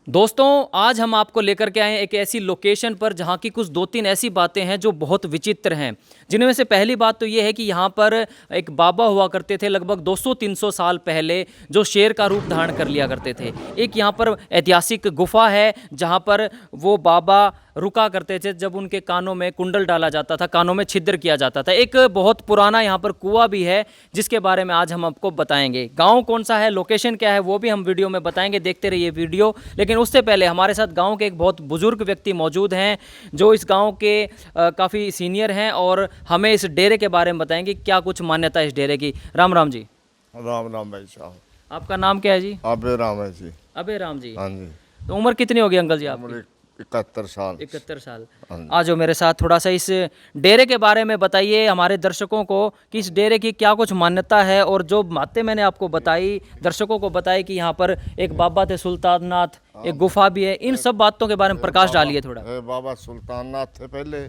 दोस्तों आज हम आपको लेकर के आए हैं एक ऐसी लोकेशन पर जहाँ की कुछ 2-3 ऐसी बातें हैं जो बहुत विचित्र हैं। जिनमें से पहली बात तो ये है कि यहाँ पर एक बाबा हुआ करते थे लगभग 200-300 साल पहले, जो शेर का रूप धारण कर लिया करते थे। एक यहाँ पर ऐतिहासिक गुफा है जहाँ पर वो बाबा रुका करते थे जब उनके कानों में कुंडल डाला जाता था, कानों में छिद्र किया जाता था। एक बहुत पुराना यहाँ पर कुआं भी है जिसके बारे में आज हम आपको बताएंगे। गांव कौन सा है, लोकेशन क्या है, वो भी हम वीडियो में बताएंगे, देखते रहिए वीडियो। लेकिन उससे पहले हमारे साथ गांव के एक बहुत बुजुर्ग व्यक्ति मौजूद हैं जो इस गांव के काफ़ी सीनियर हैं और हमें इस डेरे के बारे में बताएंगे क्या कुछ मान्यता है इस डेरे की। राम राम जी। राम राम भाई साहब। आपका नाम क्या है जी? अबे राम है जी। अबे राम जी। हाँ जी। तो उम्र कितनी होगी अंकल जी आपकी? उम्र 71 साल। 71 साल। हाँ जी। आ जाओ मेरे साथ, थोड़ा सा इस डेरे के बारे में बताइए हमारे दर्शकों को कि इस डेरे की क्या कुछ मान्यता है। और जो बातें मैंने आपको बताई, दर्शकों को बताई कि यहाँ पर एक बाबा थे सुल्ताननाथ, एक गुफा भी है, इन सब बातों के बारे में प्रकाश डालिए थोड़ा। बाबा सुल्ताननाथ थे पहले,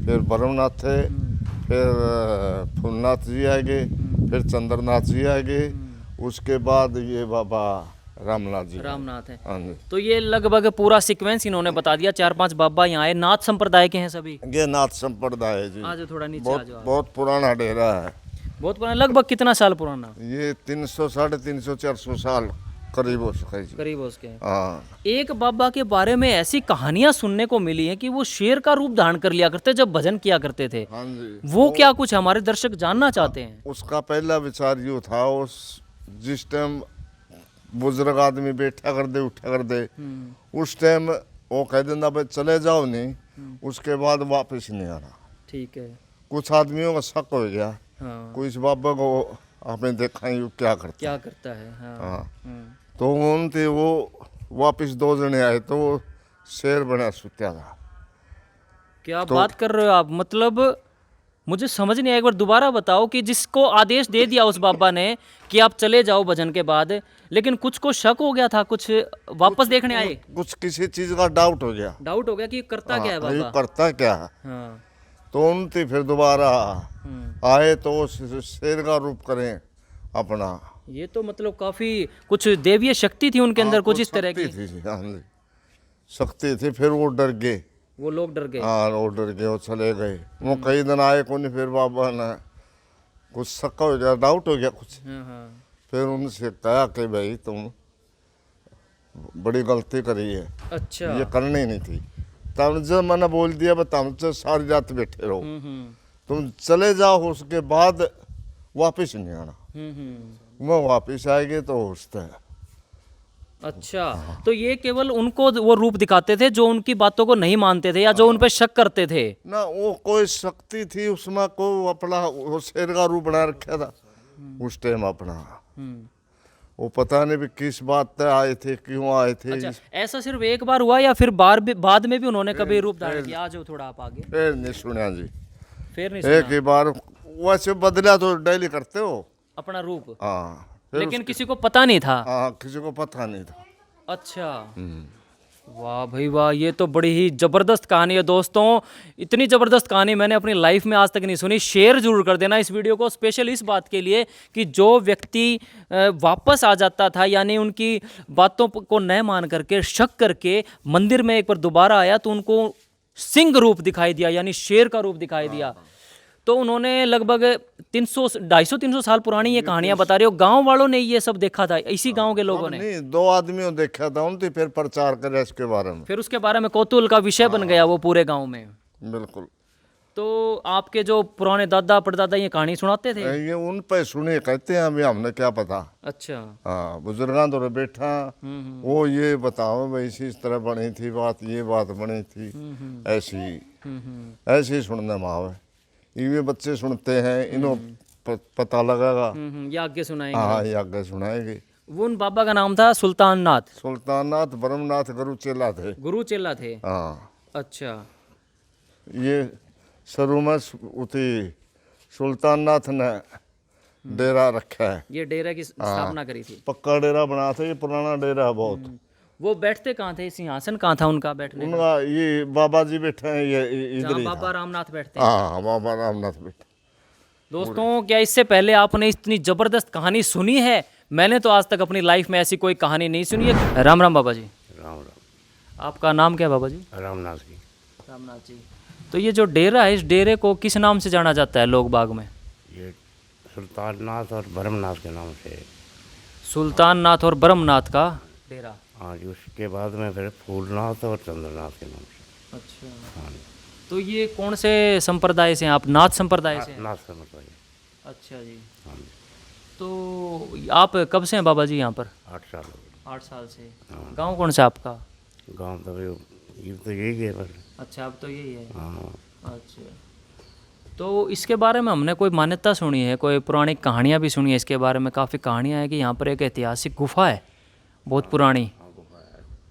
फिर ब्रह्मनाथ थे, फिर फूलनाथ जी आएंगे, फिर चंद्रनाथ जी आएंगे, उसके बाद ये बाबा रामनाथ जी। रामनाथ है। हाँ जी। तो ये लगभग पूरा सीक्वेंस इन्होंने बता दिया। 4-5 बाबा यहाँ आए, नाथ संप्रदाय के हैं सभी। ये नाथ संप्रदाय है जी। आ जाओ थोड़ा नीचे, आ जाओ आप। बहुत पुराना डेरा है। बहुत पुराना, लगभग कितना साल पुराना? ये 300 350 400 साल करीब हो सके जी। करीब उसके। हाँ। एक बाबा के बारे में ऐसी कहानियां सुनने को मिली हैं कि वो शेर का रूप धारण कर लिया करते जब भजन किया करते थे। हाँ जी। वो क्या कुछ हमारे दर्शक जानना चाहते हैं? उसका पहला विचार यूँ था, उस जिस टाइम बुजुर्ग आदमी बैठा कर दे उठा कर दे, उस टाइम वो कह देना भाई चले जाओ नहीं, उसके बाद वापस नहीं आना। ठीक है। कुछ आदमियों का शक हो गया, हाँ। कोई इस बाबा को आपने देखा ही क्या करता क्या करता है? हाँ। हाँ। तो उनते वो वापस 2 जने आए तो वो शेर बना सुत्या था। क्या बात कर रहे हो आप? मतलब मुझे समझ नहीं आया, एक बार दोबारा बताओ कि जिसको आदेश दे दिया उस बाबा ने कि आप चले जाओ भजन के बाद, लेकिन कुछ को शक हो गया था, कुछ वापस देखने आए, कुछ किसी चीज का डाउट हो गया। डाउट हो गया कि करता क्या है हाँ, ये बाबा। करता क्या है। हाँ। तो उनते फिर दोबारा आए तो वो शेर का रूप करें अपना। ये तो मतलब काफी कुछ देवीय शक्ति थी उनके अंदर, कुछ इस तरह की। शक्ति थी, हाँ जी, शक्ति थी। फिर वो डर गए। वो लोग डर गए। हाँ, वो डर गए, वो चले गए। वो कई दिन आए को नहीं, फिर बाबा ने कुछ शक हो गया, डाउट हो गया कुछ। हाँ हाँ। फिर उनसे कहा कि भाई तुम बड़ी गलती करी है, अच्छा। ये करनी नहीं थी। तब जब मैंने बोल दिया बता हम तो सारी रात बैठे रहो, तुम चले जाओ, उसके बाद वापस नहीं आना। वो वापस आएंगे तो होता है। अच्छा। तो ये केवल उनको वो रूप दिखाते थे जो उनकी बातों को नहीं मानते थे या जो उन पे शक करते थे? ना, वो कोई शक्ति थी उसमें, को अपना वो शेर का रूप बना रखा था उस टाइम अपना। वो पता नहीं भी किस बात पे आए थे, क्यों आए थे। अच्छा, ऐसा सिर्फ एक बार हुआ या फिर बाद में भी उन्होंने कभी रूप धारण किया? आ जाओ थोड़ा आप आगे। फिर नहीं सुना जी। फिर नहीं एक सुना ही बार वैसे बदला तो डेली करते हो अपना रूप, हाँ। लेकिन किसी को पता नहीं था। हाँ, किसी को पता नहीं था। अच्छा। वाह भाई वाह, ये तो बड़ी ही जबरदस्त कहानी है दोस्तों। इतनी जबरदस्त कहानी मैंने अपनी लाइफ में आज तक नहीं सुनी। शेयर जरूर कर देना इस वीडियो को, स्पेशल इस बात के लिए कि जो व्यक्ति वापस आ जाता था, यानी उनकी बातों को न मान करके शक करके मंदिर में एक बार दोबारा आया तो उनको सिंह रूप दिखाई दिया, यानी शेर का रूप दिखाई दिया। तो उन्होंने लगभग 250-300 साल पुरानी ये कहानियां बता रहे हो। गांव वालों ने ये सब देखा था, इसी गांव के लोगों ने? नहीं, 2 आदमियों देखा था उनसे, फिर प्रचार करे इसके बारे में। फिर उसके बारे में कौतूहल का विषय बन गया वो पूरे गांव में। बिल्कुल। तो आपके जो पुराने दादा परदादा ये कहानी सुनाते थे? ये उन पे सुने कहते हैं, अभी हमने क्या पता। अच्छा। हाँ, बुजुर्गां तो बैठा, वो ये बताओ भाई इस तरह बनी थी बात, ये बात बनी थी, ऐसी ऐसी सुनने में आवे। ये बच्चे सुनते हैं, इन्हों पता लगेगा। ये आगे सुनाएंगे। हाँ, ये आगे सुनाएंगे। वो उन बाबा का नाम था सुल्ताननाथ। सुल्ताननाथ ब्रह्मनाथ गुरु चेला थे। गुरु चेला थे। हाँ। अच्छा। ये शुरू में उती सुल्ताननाथ ने डेरा रखा है। ये डेरा की स्थापना करी थी। पक्का डेरा बना था, ये पुराना डेरा है बहुत। वो बैठते कहाँ थे? सिंहासन कहाँ था उनका बैठने का? उनका ये बाबा जी बैठे हैं, ये इधर जहाँ ही बाबा था। रामनाथ बैठते हैं। हाँ, बाबा रामनाथ बैठे। दोस्तों, क्या इससे पहले आपने इतनी जबरदस्त कहानी सुनी है? मैंने तो आज तक अपनी लाइफ में ऐसी कोई कहानी नहीं सुनी है। राम राम बाबा जी। राम राम। आपका नाम क्या है बाबा जी? रामनाथ जी। रामनाथ जी। तो ये जो डेरा है, इस डेरे को किस नाम से जाना जाता है लोग बाग में? ये सुल्ताननाथ और ब्रह्मनाथ के नाम से। सुल्तान नाथ और ब्रह्मनाथ का डेरा। हाँ जी, उसके बाद में फिर फूलनाथ और चंद्रनाथ के नाम से। अच्छा। हाँ जी। तो ये कौन से संप्रदाय से हैं आप? नाथ संप्रदाय से हैं? नाथ समझ। अच्छा जी। हाँ जी। तो आप कब से हैं बाबा जी यहाँ पर? 8 साल हो गए। 8 साल से। हाँ। गांव कौन सा आपका? गाँव तो ये तो यही है पर। अच्छा, अब तो यही है। हाँ। अच्छा। तो इसके बारे में हमने कोई मान्यता सुनी है, कोई पुरानी कहानियाँ भी सुनी है इसके बारे में? काफ़ी कहानियाँ हैं कि यहाँ पर एक ऐतिहासिक गुफा है बहुत पुरानी।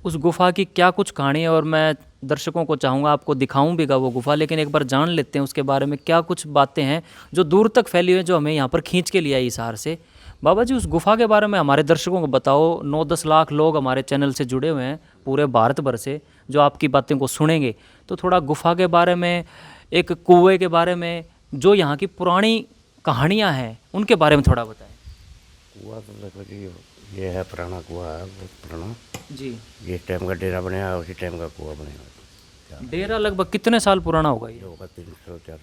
उस गुफा की क्या कुछ कहानी है, और मैं दर्शकों को चाहूँगा आपको दिखाऊं भी वो गुफा, लेकिन एक बार जान लेते हैं उसके बारे में क्या कुछ बातें हैं जो दूर तक फैली हुई हैं, जो हमें यहाँ पर खींच के लिया इस हार से। बाबा जी, उस गुफा के बारे में हमारे दर्शकों को बताओ। 9-10 लाख लोग हमारे चैनल से जुड़े हुए हैं पूरे भारत भर से, जो आपकी बातें को सुनेंगे। तो थोड़ा गुफा के बारे में, एक कुएँ के बारे में, जो यहाँ की पुरानी कहानियाँ हैं उनके बारे में थोड़ा बताएं। कुआ तो देखो जी, ये है पुराना कुआ है, बहुत पुराना जी। जिस टाइम का डेरा बनाया है, उसी टाइम का कुआ बनेगा। डेरा लगभग कितने साल पुराना होगा ये? ये होगा 300-400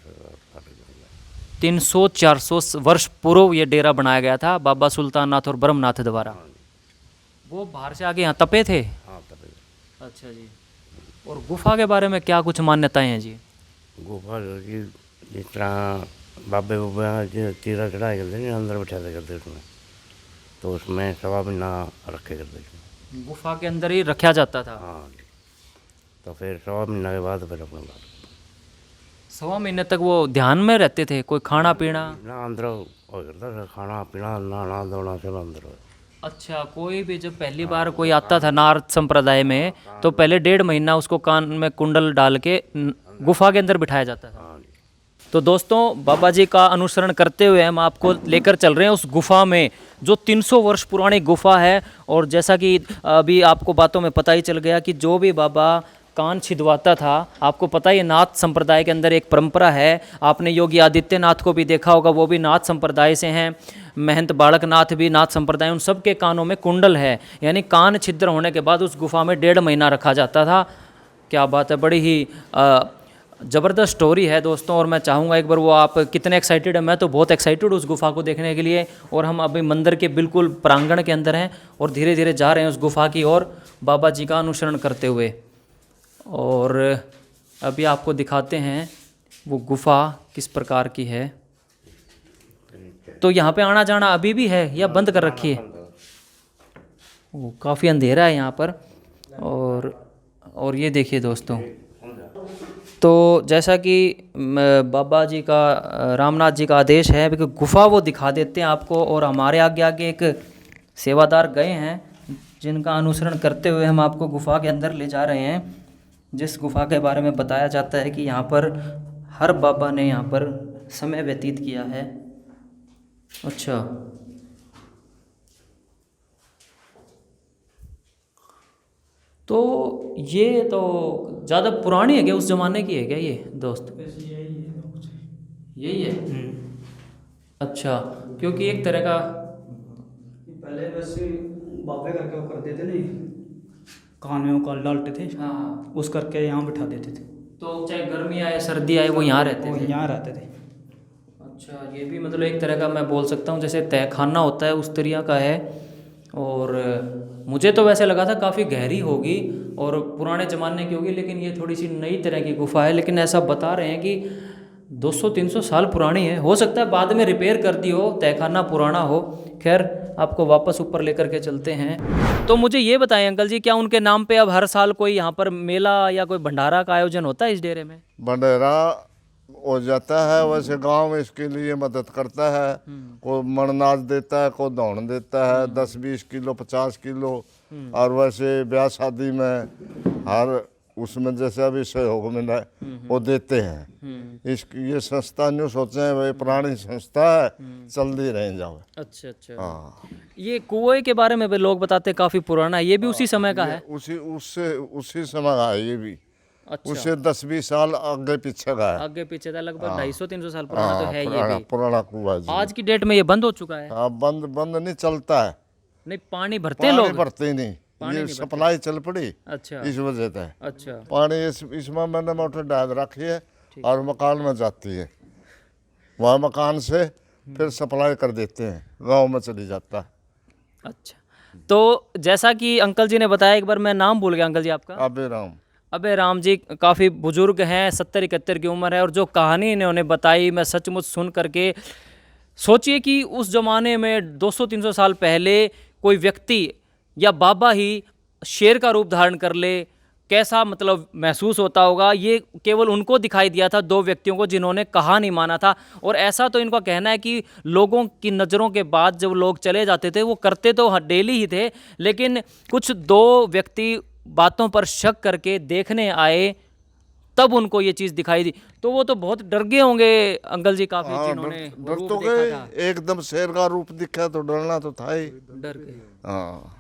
साल का। 300-400 वर्ष पूर्व ये डेरा बनाया गया था बाबा सुल्ताननाथ और ब्रह्मनाथ द्वारा। वो बाहर से आके यहाँ तपे थे? हाँ तभी। अच्छा जी। और गुफा के बारे में क्या कुछ मान्यताएं हैं जी? गुफा जो जी, जिस तरह बाबे जो तीरा चढ़ाए करते हैं अंदर बैठाते करते उसमें, तो उसमें 1.25 महीना रखे करते थे। गुफा के अंदर ही रखा जाता था? हाँ जी। तो फिर 1.25 महीना के बाद फिर अपने बाहर 1.25 महीने तक वो ध्यान में रहते थे? कोई खाना पीना? ना अंदर हो करता था, खाना पीना नहाना धोना सब अंदर हो। अच्छा, कोई भी जब पहली बार कोई आता था नाथ संप्रदाय में, तो पहले 1.5 महीना उसको कान में कुंडल डाल के गुफा के अंदर बिठाया जाता था। हाँ जी। तो दोस्तों, बाबा जी का अनुसरण करते हुए हम आपको लेकर चल रहे हैं उस गुफा में, जो 300 वर्ष पुरानी गुफा है। और जैसा कि अभी आपको बातों में पता ही चल गया कि जो भी बाबा कान छिदवाता था, आपको पता ही नाथ संप्रदाय के अंदर एक परंपरा है। आपने योगी आदित्यनाथ को भी देखा होगा, वो भी नाथ संप्रदाय से हैं। महंत बालक नाथ भी नाथ संप्रदाय, उन सब के कानों में कुंडल है, यानी कान छिद्र होने के बाद उस गुफा में 1.5 महीना रखा जाता था। क्या बात है, बड़ी ही ज़बरदस्त स्टोरी है दोस्तों। और मैं चाहूँगा एक बार वो, आप कितने एक्साइटेड हैं? मैं तो बहुत एक्साइटेड उस गुफा को देखने के लिए। और हम अभी मंदिर के बिल्कुल प्रांगण के अंदर हैं और धीरे धीरे जा रहे हैं उस गुफा की ओर बाबा जी का अनुसरण करते हुए। और अभी आपको दिखाते हैं वो गुफा किस प्रकार की है। तो यहाँ पे आना जाना अभी भी है या बंद कर रखी है? वो काफ़ी अंधेरा है यहाँ पर। और ये देखिए दोस्तों, तो जैसा कि बाबा जी का, रामनाथ जी का आदेश है कि गुफा वो दिखा देते हैं आपको। और हमारे आगे आगे एक सेवादार गए हैं जिनका अनुसरण करते हुए हम आपको गुफा के अंदर ले जा रहे हैं, जिस गुफा के बारे में बताया जाता है कि यहाँ पर हर बाबा ने यहाँ पर समय व्यतीत किया है। अच्छा, तो ये तो ज़्यादा पुरानी है क्या? उस ज़माने की है क्या ये दोस्त? यही है। अच्छा, क्योंकि एक तरह का पहले वैसे बाबे करके वो करते थे नहीं, कान में काल डालते थे, हाँ, उस करके यहाँ बिठा देते थे। तो चाहे गर्मी आए सर्दी आए वो यहाँ रहते वो थे? यहाँ रहते थे। अच्छा, ये भी मतलब एक तरह का मैं बोल सकता हूँ जैसे तहखाना होता है उस तरह का है। और मुझे तो वैसे लगा था काफ़ी गहरी होगी और पुराने ज़माने की होगी, लेकिन ये थोड़ी सी नई तरह की गुफा है। लेकिन ऐसा बता रहे हैं कि 200-300 साल पुरानी है। हो सकता है बाद में रिपेयर कर दी हो, तहखाना पुराना हो। खैर, आपको वापस ऊपर लेकर के चलते हैं। तो मुझे ये बताएं अंकल जी, क्या उनके नाम पे अब हर साल कोई यहाँ पर मेला या कोई भंडारा का आयोजन होता है इस डेरे में? भंडारा हो जाता है, वैसे गांव इसके लिए मदद करता है। कोई मणनाज देता है, कोई दौड़ देता है 10-20 किलो 50 किलो। और वैसे ब्याह शादी में हर उसमें जैसे अभी सहयोग मिला है वो देते हैं। इस ये संस्था न्यू सोचे हैं भाई पुरानी संस्था है, चलती रह जाओ। अच्छा अच्छा। हाँ, ये कुएं के बारे में भी लोग बताते हैं काफ़ी पुराना है, ये भी उसी समय का है? उसी समय का है ये भी। अच्छा, उससे 10-20 साल आगे पीछे का है। आगे पीछे था, लगभग 250-300 साल पुराना तो है ये भी। पुराना कुआ जी। आज की डेट में ये बंद हो चुका है? हाँ, बंद नहीं चलता है, नहीं, पानी भरते हैं पानी लोग? भरते नहीं। पानी ये नहीं बचा। सप्लाई चल पड़ी अच्छा इस वजह से। अच्छा पानी इसमें मैंने मोटर डाल रखी है और मकान में जाती है, वहाँ मकान से फिर सप्लाई कर देते हैं, गांव में चली जाता है। अच्छा, तो जैसा कि अंकल जी ने बताया, एक बार मैं नाम भूल गया अंकल जी आपका। अबे राम। अबे राम जी काफ़ी बुजुर्ग हैं, 70-71 की उम्र है, और जो कहानी इन्होंने बताई मैं सचमुच सुन करके, सोचिए कि उस ज़माने में 200-300 साल पहले कोई व्यक्ति या बाबा ही शेर का रूप धारण कर ले, कैसा मतलब महसूस होता होगा। ये केवल उनको दिखाई दिया था, 2 व्यक्तियों को, जिन्होंने कहा नहीं माना था। और ऐसा तो इनका कहना है कि लोगों की नज़रों के बाद जब लोग चले जाते थे, वो करते तो डेली ही थे, लेकिन कुछ 2 व्यक्ति बातों पर शक करके देखने आए, तब उनको ये चीज़ दिखाई दी। तो वो तो बहुत डर गए होंगे अंकल जी काफ़ी, हाँ, जिन्होंने वो डर रूप तो देखा गए, था। एकदम शेर का रूप दिखा तो डरना तो था ही। डर गए। हाँ,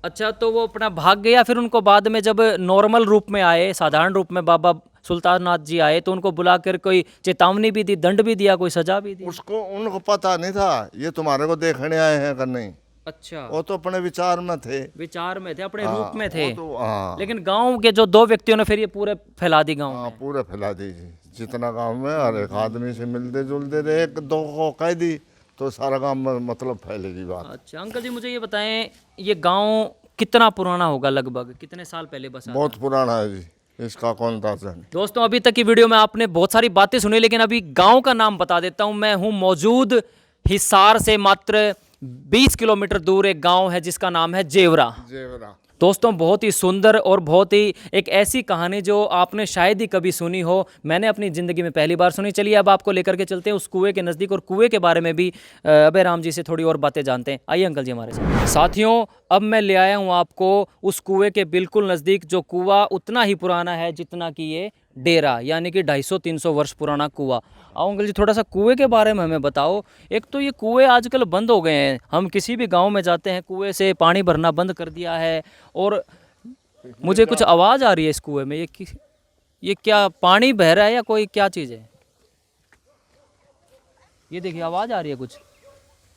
अच्छा, तो वो अपना भाग गया। फिर उनको बाद में जब नॉर्मल रूप में आए, साधारण रूप में बाबा सुल्ताननाथ जी आए, तो उनको बुलाकर कोई चेतावनी भी दी, दंड भी दिया, कोई सजा भी दी? उसको उनको पता नहीं था ये तुम्हारे को देखने आए हैं कर नहीं, अच्छा, वो तो अपने विचार में थे। विचार में थे, अपने हाँ, रूप में थे। वो तो हाँ, लेकिन गांव के जो 2 व्यक्तियों ने फिर ये पूरे फैला दी गांव हाँ में। पूरे फैला दीजिए, जितना गांव में हर एक आदमी से मिलते जुलते रहे, 1-2 को कह दी तो सारा गांव में मतलब फैलेगी बात। अच्छा अंकल जी, मुझे ये बताएं, ये गांव कितना पुराना होगा, लगभग कितने साल पहले बसा था? बहुत पुराना है जी, इसका कौन अंदाजा नहीं। दोस्तों, अभी तक की वीडियो में आपने बहुत सारी बातें सुनी, लेकिन अभी गांव का नाम बता देता हूं। मैं हूं मौजूद हिसार से मात्र 20 किलोमीटर दूर एक गांव है जिसका नाम है जेवरा। जेवरा। दोस्तों, बहुत ही सुंदर और बहुत ही एक ऐसी कहानी जो आपने शायद ही कभी सुनी हो, मैंने अपनी ज़िंदगी में पहली बार सुनी। चलिए अब आपको लेकर के चलते हैं उस कुएं के नज़दीक, और कुएं के बारे में भी अबे राम जी से थोड़ी और बातें जानते हैं। आइए अंकल जी हमारे साथ। साथियों, अब मैं ले आया हूँ आपको उस कुएं के बिल्कुल नज़दीक, जो कुआं उतना ही पुराना है जितना कि ये डेरा, यानी कि 250-300 वर्ष पुराना कुआं। आओ अंकल जी, थोड़ा सा कुएं के बारे में हमें बताओ। एक तो ये कुएं आजकल बंद हो गए हैं, हम किसी भी गांव में जाते हैं कुएं से पानी भरना बंद कर दिया है, और मुझे कुछ आवाज़ आ रही है इस कुएं में। ये क्या पानी बह रहा है या कोई क्या चीज़ है? ये देखिए आवाज़ आ रही है कुछ।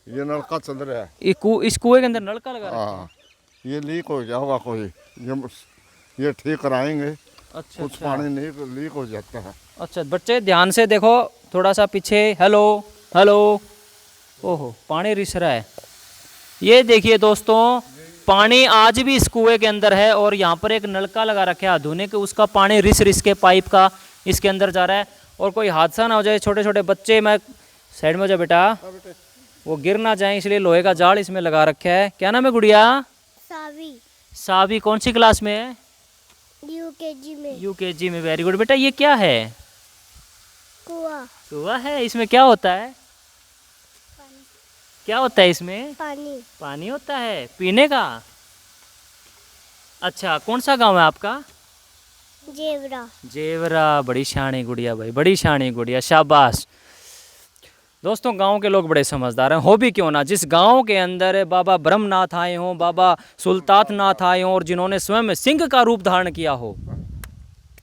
ये नलका चल रहा है। इस कुएं के अंदर नलका लगा रखा है? हाँ, ये लीक हो गया होगा कोई, ये ठीक कराएंगे। अच्छा कुछ अच्छा पानी नहीं लीक हो जाता है। अच्छा, बच्चे ध्यान से देखो, थोड़ा सा पीछे। हेलो हेलो, ओहो पानी रिस रहा है। ये देखिए दोस्तों, पानी आज भी इस कुएं के अंदर है, और यहाँ पर एक नलका लगा रखा है आधुनिक, उसका पानी रिस रिस के पाइप का इसके अंदर जा रहा है। और कोई हादसा ना हो जाए, छोटे छोटे बच्चे, मैं साइड में हो जा बेटा, वो गिर ना जाए, इसलिए लोहे का जाल इसमें लगा रखा है। क्या नाम है गुड़िया? सावी। सावी। कौन सी क्लास में है? यूकेजी में। यूकेजी में। वेरी गुड बेटा। ये क्या है? कुआं। कुआं है। इसमें क्या होता है? क्या होता है इसमें? पानी। पानी होता है पीने का। अच्छा, कौन सा गांव है आपका? जेवरा। जेवरा। बड़ी शानी गुड़िया भाई, बड़ी शानी गुड़िया, शाबाश। दोस्तों, गांव के लोग बड़े समझदार हैं, हो भी क्यों ना। जिस गांव के अंदर बाबा ब्रह्मनाथ आए हों, बाबा सुल्ताननाथ आए हों, और जिन्होंने स्वयं सिंह का रूप धारण किया हो,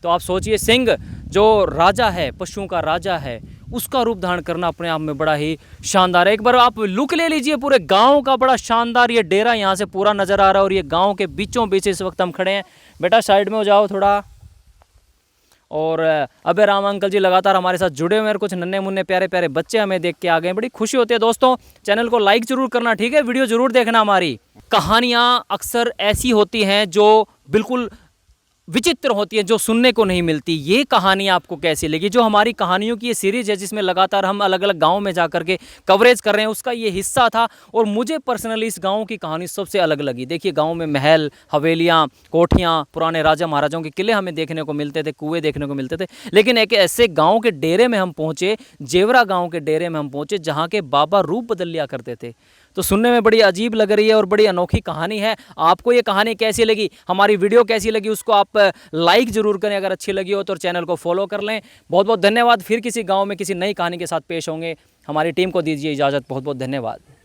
तो आप सोचिए, सिंह जो राजा है, पशुओं का राजा है, उसका रूप धारण करना अपने आप में बड़ा ही शानदार है। एक बार आप लुक ले लीजिए पूरे गांव का, बड़ा शानदार ये डेरा यहाँ से पूरा नज़र आ रहा है, और ये गांव के बीचों बीच इस वक्त हम खड़े हैं। बेटा साइड में हो जाओ थोड़ा। और अबे राम अंकल जी लगातार हमारे साथ जुड़े हुए हैं, कुछ नन्हे मुन्ने प्यारे प्यारे बच्चे हमें देख के आ गए, बड़ी खुशी होती है। दोस्तों, चैनल को लाइक जरूर करना, ठीक है? वीडियो जरूर देखना। हमारी कहानियाँ अक्सर ऐसी होती हैं जो बिल्कुल विचित्र होती है, जो सुनने को नहीं मिलती। ये कहानी आपको कैसी लगी? जो हमारी कहानियों की ये सीरीज़ है, जिसमें लगातार हम अलग अलग गाँव में जा कर के कवरेज कर रहे हैं, उसका ये हिस्सा था। और मुझे पर्सनली इस गाँव की कहानी सबसे अलग लगी। देखिए, गाँव में महल, हवेलियाँ, कोठियाँ, पुराने राजा महाराजाओं के किले हमें देखने को मिलते थे, कुएँ देखने को मिलते थे। लेकिन एक ऐसे गाँव के डेरे में हम पहुँचे, जेवरा गाँव के डेरे में हम पहुँचे, जहाँ के बाबा रूप बदल लिया करते थे। तो सुनने में बड़ी अजीब लग रही है और बड़ी अनोखी कहानी है। आपको ये कहानी कैसी लगी, हमारी वीडियो कैसी लगी, उसको आप लाइक ज़रूर करें अगर अच्छी लगी हो तो, चैनल को फॉलो कर लें। बहुत बहुत धन्यवाद। फिर किसी गांव में किसी नई कहानी के साथ पेश होंगे। हमारी टीम को दीजिए इजाज़त। बहुत बहुत धन्यवाद।